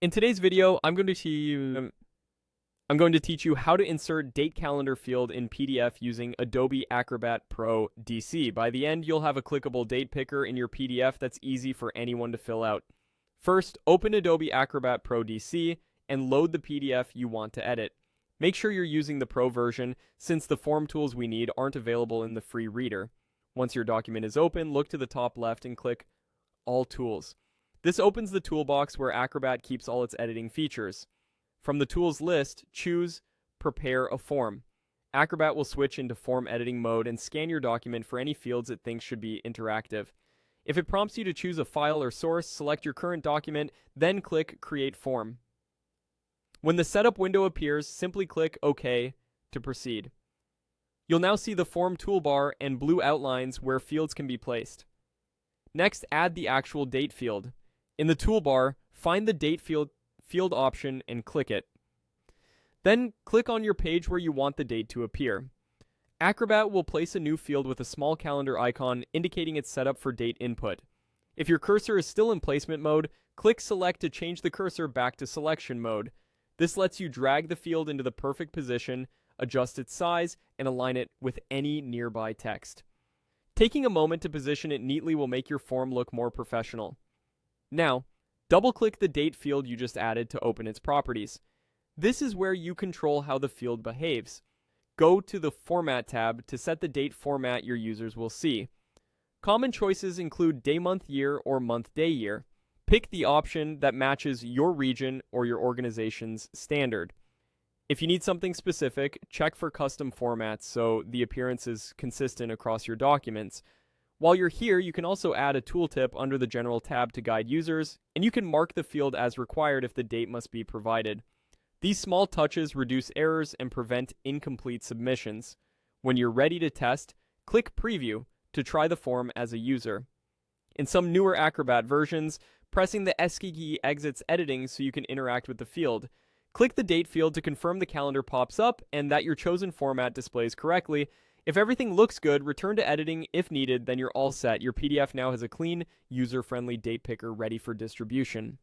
In today's video, I'm going to teach you how to insert date calendar field in PDF using Adobe Acrobat Pro DC. By the end, you'll have a clickable date picker in your PDF that's easy for anyone to fill out. First, open Adobe Acrobat Pro DC and load the PDF you want to edit. Make sure you're using the Pro version since the form tools we need aren't available in the free reader. Once your document is open, look to the top left and click All Tools. This opens the toolbox where Acrobat keeps all its editing features. From the tools list, choose Prepare a Form. Acrobat will switch into form editing mode and scan your document for any fields it thinks should be interactive. If it prompts you to choose a file or source, select your current document, then click Create Form. When the setup window appears, simply click OK to proceed. You'll now see the form toolbar and blue outlines where fields can be placed. Next, add the actual date field. In the toolbar, find the date field option and click it. Then click on your page where you want the date to appear. Acrobat will place a new field with a small calendar icon indicating it's set up for date input. If your cursor is still in placement mode, click Select to change the cursor back to selection mode. This lets you drag the field into the perfect position, adjust its size, and align it with any nearby text. Taking a moment to position it neatly will make your form look more professional. Now, double-click the date field you just added to open its properties. This is where you control how the field behaves. Go to the Format tab to set the date format your users will see. Common choices include day, month, year, or month, day, year. Pick the option that matches your region or your organization's standard. If you need something specific, check for custom formats so the appearance is consistent across your documents. While you're here, you can also add a tooltip under the General tab to guide users, and you can mark the field as required if the date must be provided. These small touches reduce errors and prevent incomplete submissions. When you're ready to test, click Preview to try the form as a user. In some newer Acrobat versions, pressing the ESC key exits editing so you can interact with the field. Click the date field to confirm the calendar pops up and that your chosen format displays correctly. If everything looks good, return to editing if needed, then you're all set. Your PDF now has a clean, user-friendly date picker ready for distribution.